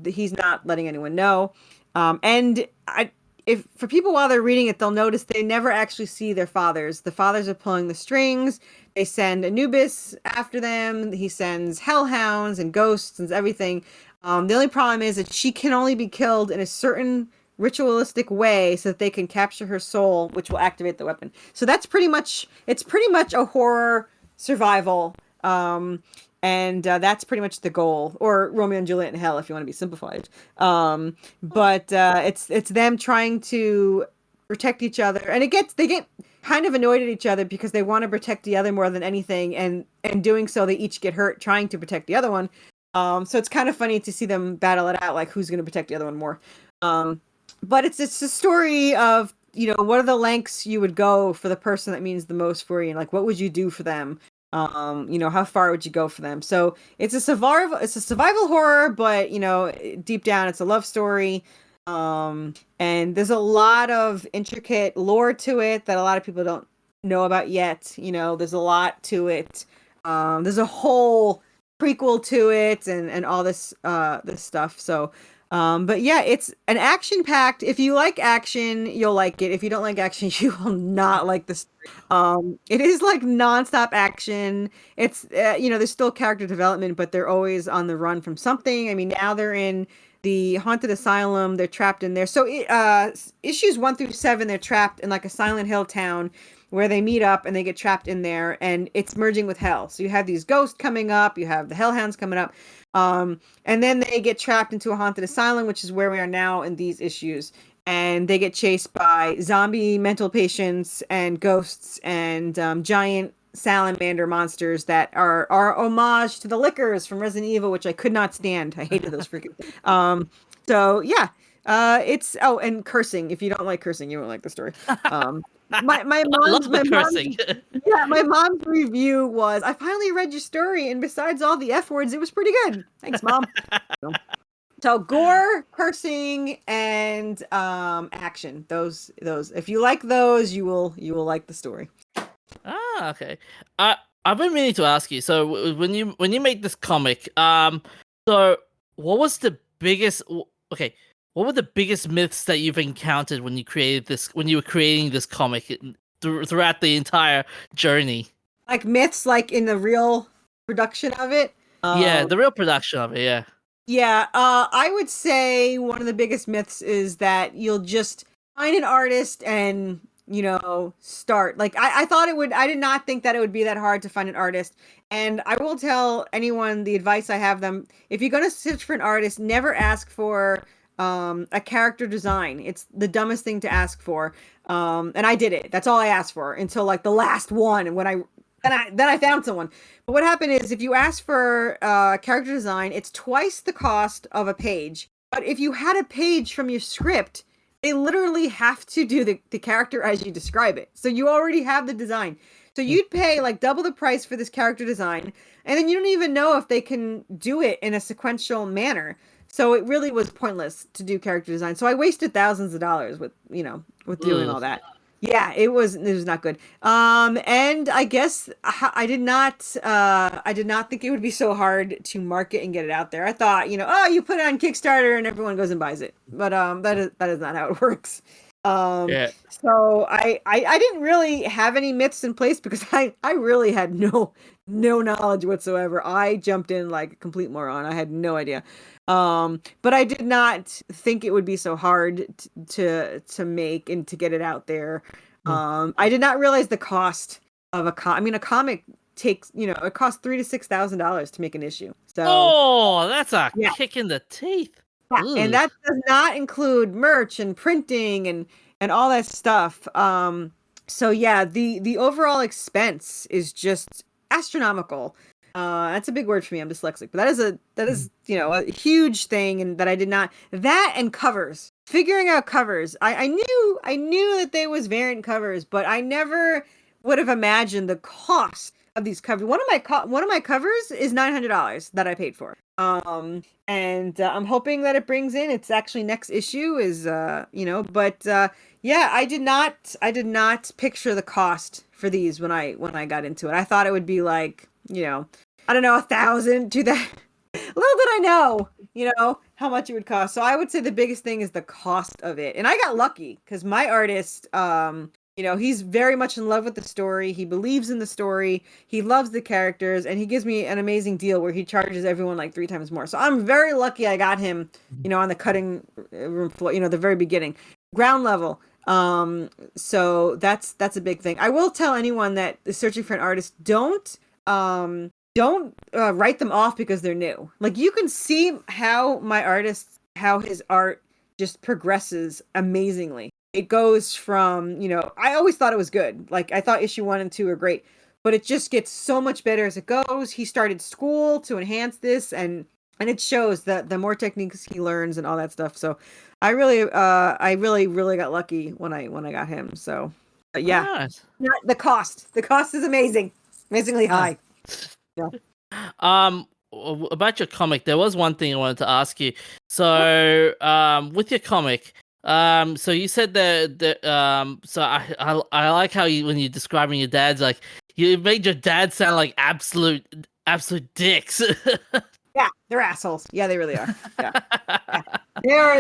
he's not letting anyone know. If for people while they're reading it, they'll notice they never actually see their fathers. The fathers are pulling the strings. They send Anubis after them. He sends hellhounds and ghosts and everything. The only problem is that she can only be killed in a certain ritualistic way so that they can capture her soul, which will activate the weapon. So that's pretty much a horror survival. And that's pretty much the goal, or Romeo and Juliet in hell, if you want to be simplified. But it's them trying to protect each other, and they get kind of annoyed at each other because they want to protect the other more than anything, and doing so, they each get hurt trying to protect the other one. So it's kind of funny to see them battle it out, like who's going to protect the other one more. But it's a story of, what are the lengths you would go for the person that means the most for you, and like what would you do for them? How far would you go for them? So it's a survival horror, but deep down it's a love story. And there's a lot of intricate lore to it that a lot of people don't know about yet. There's a lot to it. There's a whole prequel to it and all this stuff. So but yeah, it's an action-packed. If you like action, you'll like it. If you don't like action, you will not like this. It is like nonstop action. It's there's still character development, but they're always on the run from something. I mean, now they're in the haunted asylum. They're trapped in there. So issues 1 through 7, they're trapped in like a Silent Hill town where they meet up and they get trapped in there, and it's merging with hell. So you have these ghosts coming up, you have the hellhounds coming up. And then they get trapped into a haunted asylum, which is where we are now in these issues. And they get chased by zombie mental patients and ghosts and giant salamander monsters that are homage to the Lickers from Resident Evil, which I could not stand. I hated those freaking things. So yeah, and cursing. If you don't like cursing, you won't like the story. My mom's review was, I finally read your story, and besides all the F words, it was pretty good. Thanks, Mom. So gore, cursing, and action. Those if you like those, you will like the story. Ah, okay. I've been meaning to ask you. So when you make this comic, so what was the biggest? Okay. What were the biggest myths that you've encountered when you were creating this comic throughout the entire journey? Like myths, like in the real production of it? Yeah, the real production of it, yeah. Yeah, I would say one of the biggest myths is that you'll just find an artist and, start. Like, I did not think that it would be that hard to find an artist. And I will tell anyone the advice I have them, if you're going to search for an artist, never ask for a character design. It's the dumbest thing to ask for. And I did it. That's all I asked for until like the last one. And when I found someone. But what happened is, if you ask for character design, it's twice the cost of a page. But if you had a page from your script, they literally have to do the character as you describe it. So you already have the design. So you'd pay like double the price for this character design, and then you don't even know if they can do it in a sequential manner. So it really was pointless to do character design. So I wasted thousands of dollars with doing all that. Yeah, it was not good. And I guess I did not think it would be so hard to market and get it out there. I thought, you put it on Kickstarter and everyone goes and buys it. But that is not how it works. Yeah. So I didn't really have any myths in place because I really had no knowledge whatsoever. I jumped in like a complete moron. I had no idea. But I did not think it would be so hard to make and to get it out there. I did not realize the cost of a comic takes, it costs $3,000 to $6,000 to make an issue. So that's a kick in the teeth. Yeah, and that does not include merch and printing and all that stuff. So yeah, the overall expense is just astronomical. That's a big word for me. I'm dyslexic, but that is a huge thing, and that I did not. That and covers, figuring out covers. I knew that there was variant covers, but I never would have imagined the cost of these covers. One of my covers is $900 that I paid for. And I'm hoping that it brings in. It's actually next issue is but Yeah, I did not picture the cost for these when I got into it. I thought it would be like, I don't know, 1,000 to that. Little did I know, how much it would cost. So I would say the biggest thing is the cost of it. And I got lucky because my artist, he's very much in love with the story. He believes in the story. He loves the characters, and he gives me an amazing deal where he charges everyone like 3 times more. So I'm very lucky I got him, on the cutting room floor, the very beginning, ground level. So that's a big thing. I will tell anyone that is searching for an artist, don't write them off because they're new. Like, you can see how his art just progresses amazingly. It goes from, I always thought it was good. Like, I thought issue 1 and 2 were great, but it just gets so much better as it goes. He started school to enhance this, and it shows that the more techniques he learns and all that stuff. So I really got lucky when I got him. So yeah, Nice. the cost is amazingly high. Yeah. About your comic, there was one thing I wanted to ask you. So, with your comic, so you said so I like how when you're describing your dad's, like, you made your dad sound like absolute dicks. Yeah, they're assholes. Yeah, they really are. Yeah.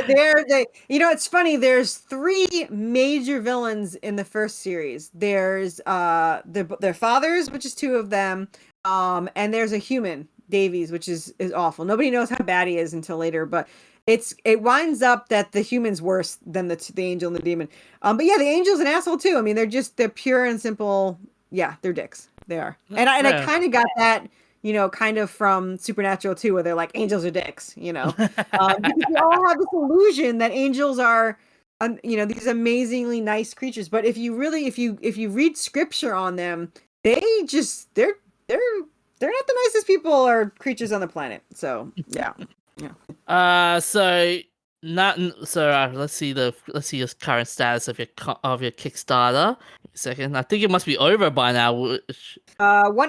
They're it's funny, there's 3 major villains in the first series. There's their fathers, which is 2 of them. And there's a human, Davies, which is awful. Nobody knows how bad he is until later, but it winds up that the human's worse than the angel and the demon. But yeah, the angel's an asshole too. I mean, they're pure and simple. Yeah, they're dicks. They are. And I kind of got that, kind of from Supernatural too, where they're like, angels are dicks, because we all have this illusion that angels are, these amazingly nice creatures. But if you read scripture on them, they're not the nicest people or creatures on the planet. So yeah. Let's see your current status of your Kickstarter. A second, I think it must be over by now. 1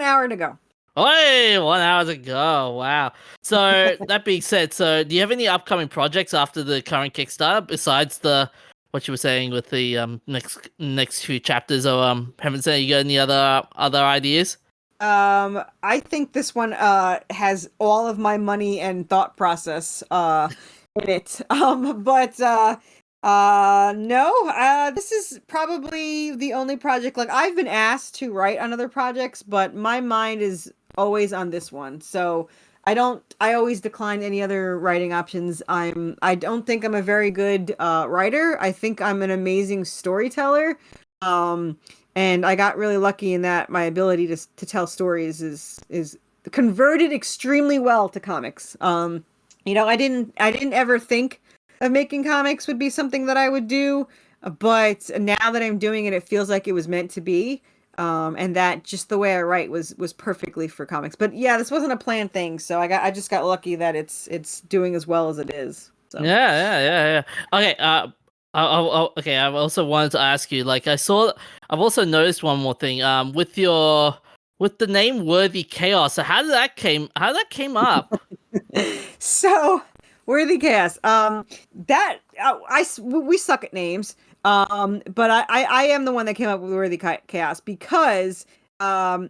hour to go. Hey, 1 hour to go. Wow. So that being said, so do you have any upcoming projects after the current Kickstarter besides what you were saying with the next few chapters? Or haven't said you got any other ideas? I think this one has all of my money and thought process in it. No, this is probably the only project. Like, I've been asked to write on other projects, but my mind is always on this one. So I always decline any other writing options. I don't think I'm a very good writer. I think I'm an amazing storyteller. And I got really lucky in that my ability to tell stories is converted extremely well to comics. I didn't ever think of making comics would be something that I would do, but now that I'm doing it, it feels like it was meant to be. And that just the way I write was perfectly for comics. But yeah, this wasn't a planned thing, so I just got lucky that it's doing as well as it is. So. Yeah. Okay. Okay. I also wanted to ask you, like, I've also noticed one more thing. With the name Worthy Chaos. So how that came up? So Worthy Chaos. We suck at names. But I am the one that came up with Worthy Chaos because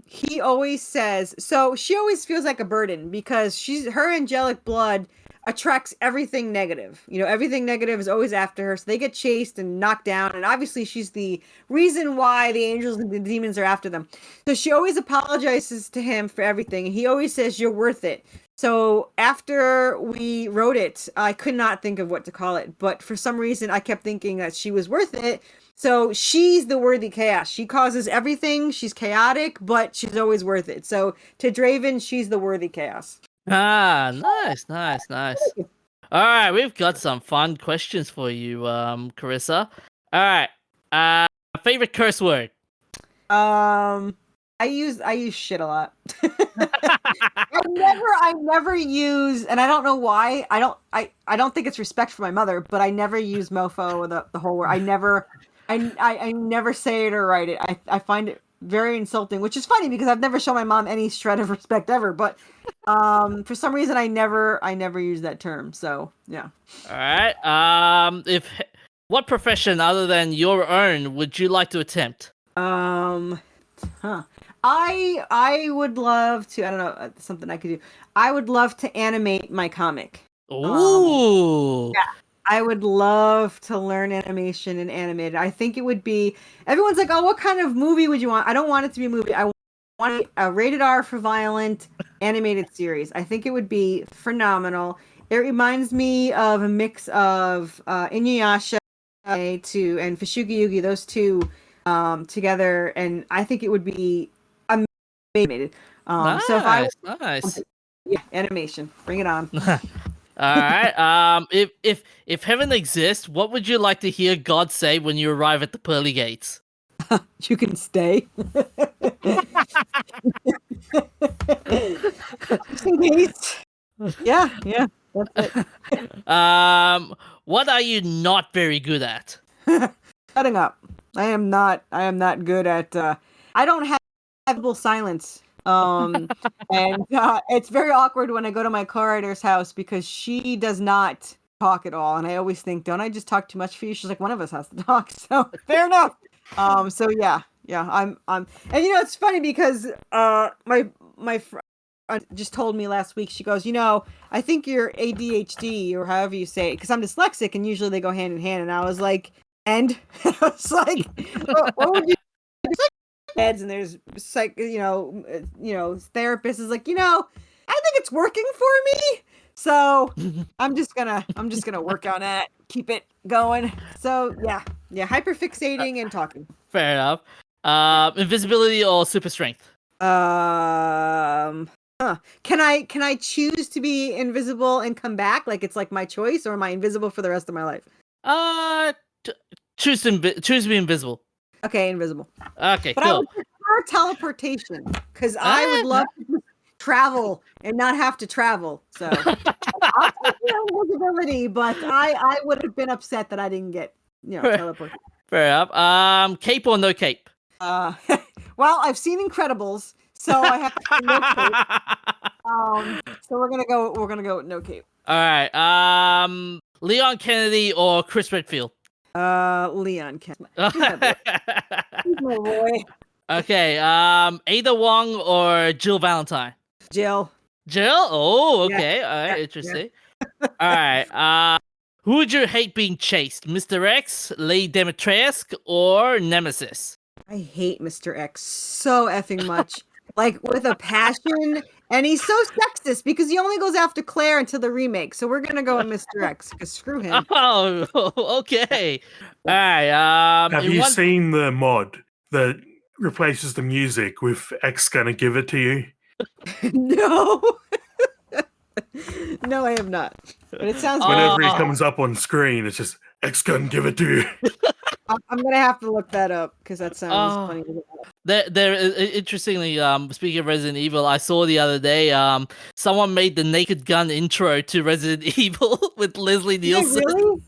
he always says, so she always feels like a burden because her angelic blood attracts everything negative. Everything negative is always after her. So they get chased and knocked down. And obviously she's the reason why the angels and the demons are after them. So she always apologizes to him for everything. And he always says, you're worth it. So after we wrote it, I could not think of what to call it. But for some reason, I kept thinking that she was worth it. So she's the Worthy Chaos. She causes everything. She's chaotic, but she's always worth it. So to Draven, she's the Worthy Chaos. Ah, nice. All right, we've got some fun questions for you, Corissa. All right, favorite curse word? I use shit a lot. I never use, and I don't know why. I don't think it's respect for my mother, but I never use mofo or the whole word. I never say it or write it. I find it very insulting, which is funny because I've never shown my mom any shred of respect ever. But for some reason, I never use that term. So yeah. All right. What profession other than your own would you like to attempt? I would love to. I don't know, something I could do. I would love to animate my comic. Ooh. Yeah, I would love to learn animation and animate it. I think it would be. Everyone's like, "Oh, what kind of movie would you want?" I don't want it to be a movie. I want a rated R for violent animated series. I think it would be phenomenal. It reminds me of a mix of Inuyasha and Fushigi Yugi, those two together, and I think it would be animated. Nice, So if I nice. yeah, animation, bring it on. All right. If heaven exists, what would you like to hear God say when you arrive at the pearly gates? You can stay. Just in case. Yeah. That's it. What are you not very good at? Shutting up. I am not good at I don't have visible silence. And it's very awkward when I go to my co-writer's house because she does not talk at all, and I always think, don't I just talk too much for you? She's like, one of us has to talk, so fair enough. So yeah, I'm and it's funny because my friend just told me last week. She goes, I think you're ADHD or however you say it, because I'm dyslexic, and usually they go hand in hand. And I was like, and I was like, what would you? Heads and there's therapist is like, I think it's working for me. So I'm just gonna work on that, keep it going. So yeah, hyperfixating and talking. Fair enough. Invisibility or super strength? Can I choose to be invisible and come back? Like it's like my choice, or am I invisible for the rest of my life? Choose to be invisible. Okay, invisible. Okay, but cool. I would prefer teleportation because I would love to travel and not have to travel. So I'll take invisibility, but I would have been upset that I didn't get teleport. Fair enough. Cape or no cape? Well, I've seen Incredibles, so I have to say no cape. So we're gonna go with no cape. All right. Leon Kennedy or Chris Redfield? Leon Kennedy. He's my boy. Okay. Ada Wong or Jill Valentine? Jill. Oh, okay. Yeah. All right. Interesting. Yeah. All right. Who would you hate being chased? Mr. X, Lady Dimitrescu, or Nemesis? I hate Mr. X so effing much. Like with a passion, and he's so sexist because he only goes after Claire until the remake. So we're gonna go with Mr. X because screw him. Oh, okay. All right. Have you seen the mod that replaces the music with X gonna give it to you? No. No, I have not. But it sounds. Whenever he comes up on screen, it's just X gonna give it to you. I'm gonna have to look that up because that sounds funny. There. Interestingly, speaking of Resident Evil, I saw the other day, someone made the Naked Gun intro to Resident Evil with Leslie Nielsen. Really?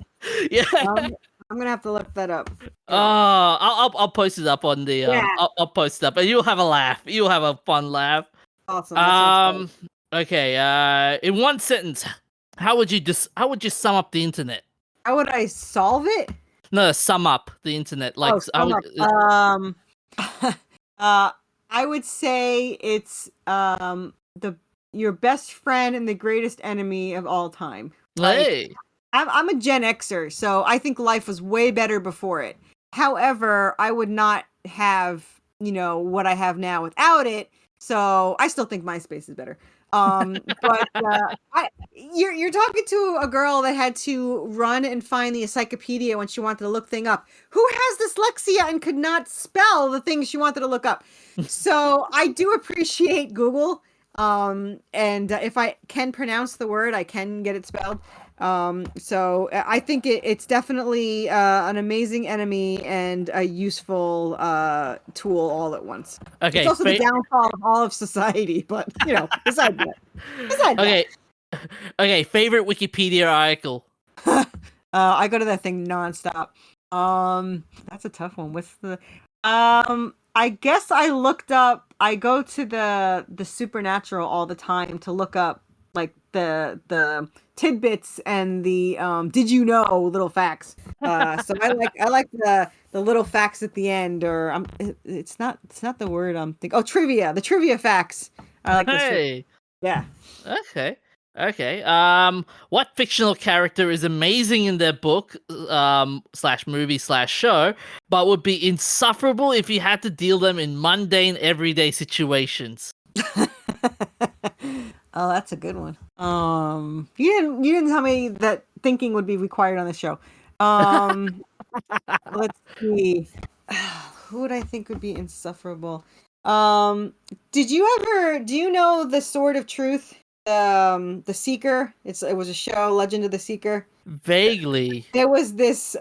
Yeah. I'm gonna have to look that up. I'll post it up on the. Yeah. I'll post it up, and you'll have a laugh. You'll have a fun laugh. Awesome. Okay. In one sentence, how would you sum up the internet? How would I solve it? No, sum up the internet. Like, I would say it's your best friend and the greatest enemy of all time. Hey. I'm a Gen Xer, so I think life was way better before it. However, I would not have, what I have now without it. So I still think MySpace is better. But you're talking to a girl that had to run and find the encyclopedia when she wanted to look thing up. Who has dyslexia and could not spell the things she wanted to look up? So I do appreciate Google. And if I can pronounce the word, I can get it spelled. So I think it's definitely an amazing enemy and a useful tool all at once. Okay, it's also the downfall of all of society, but besides that. Okay, favorite Wikipedia article. I go to that thing nonstop. That's a tough one. What's the I guess I go to the Supernatural all the time to look up like the tidbits and the did you know little facts. So I like the little facts at the end, or it's not the word I'm thinking. Oh, trivia, the trivia facts. I like this. Hey. Yeah. Okay. Okay. What fictional character is amazing in their book, slash movie slash show, but would be insufferable if you had to deal them in mundane everyday situations? Oh, that's a good one. You didn't tell me that thinking would be required on the show. Let's see. Who would I think would be insufferable? Do you know the Sword of Truth? The Seeker. It was a show, Legend of the Seeker. Vaguely. There was this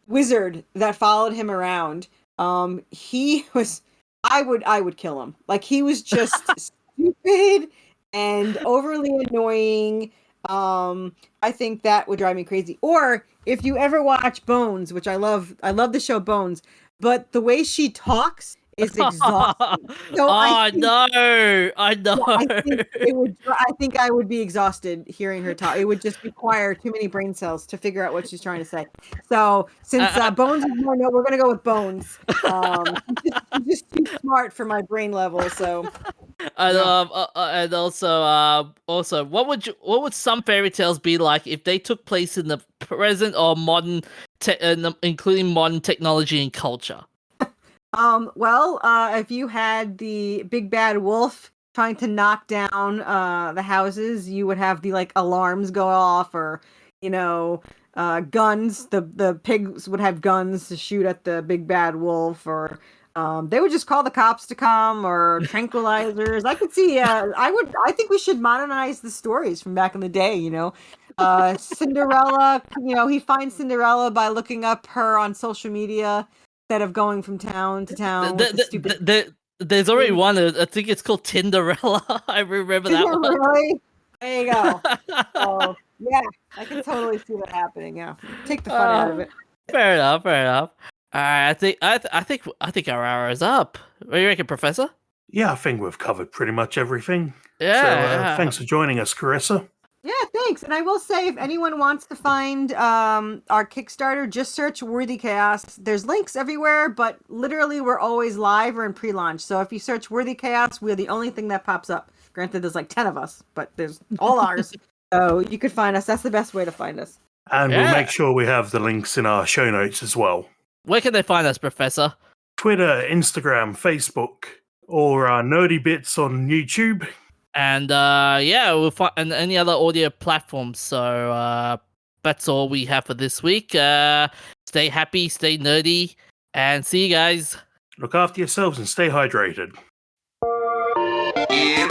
wizard that followed him around. He was I would kill him. Like, he was just stupid and overly annoying. I think that would drive me crazy. Or if you ever watch Bones, which I love the show Bones, but the way she talks is exhausting. So I know. Yeah, I think I would be exhausted hearing her talk. It would just require too many brain cells to figure out what she's trying to say. So since Bones is more, no, we're gonna go with Bones. She's just too smart for my brain level. So. And also, what would some fairy tales be like if they took place in the present or modern, including modern technology and culture? Well, if you had the big bad wolf trying to knock down the houses, you would have the like alarms go off, or guns. The pigs would have guns to shoot at the big bad wolf, or they would just call the cops to come, or tranquilizers. I could see. I think we should modernize the stories from back in the day. Cinderella. He finds Cinderella by looking up her on social media instead of going from town to town. There's already one. I think it's called Tinderella. I remember that one. Really? There you go. Oh, yeah, I can totally see that happening. Yeah, take the fun out of it. Fair enough. I think our hour is up. What do you reckon, Professor? Yeah, I think we've covered pretty much everything. Yeah. So, thanks for joining us, Corissa. Yeah, thanks. And I will say, if anyone wants to find our Kickstarter, just search Worthy Chaos. There's links everywhere, but literally we're always live or in pre-launch. So if you search Worthy Chaos, we're the only thing that pops up. Granted, there's like 10 of us, but there's all ours. So you could find us. That's the best way to find us. And we'll make sure we have the links in our show notes as well. Where can they find us, Professor? Twitter, Instagram, Facebook, or our nerdy bits on YouTube. And we'll find and any other audio platforms. So that's all we have for this week. Stay happy, stay nerdy, and see you guys. Look after yourselves and stay hydrated. Here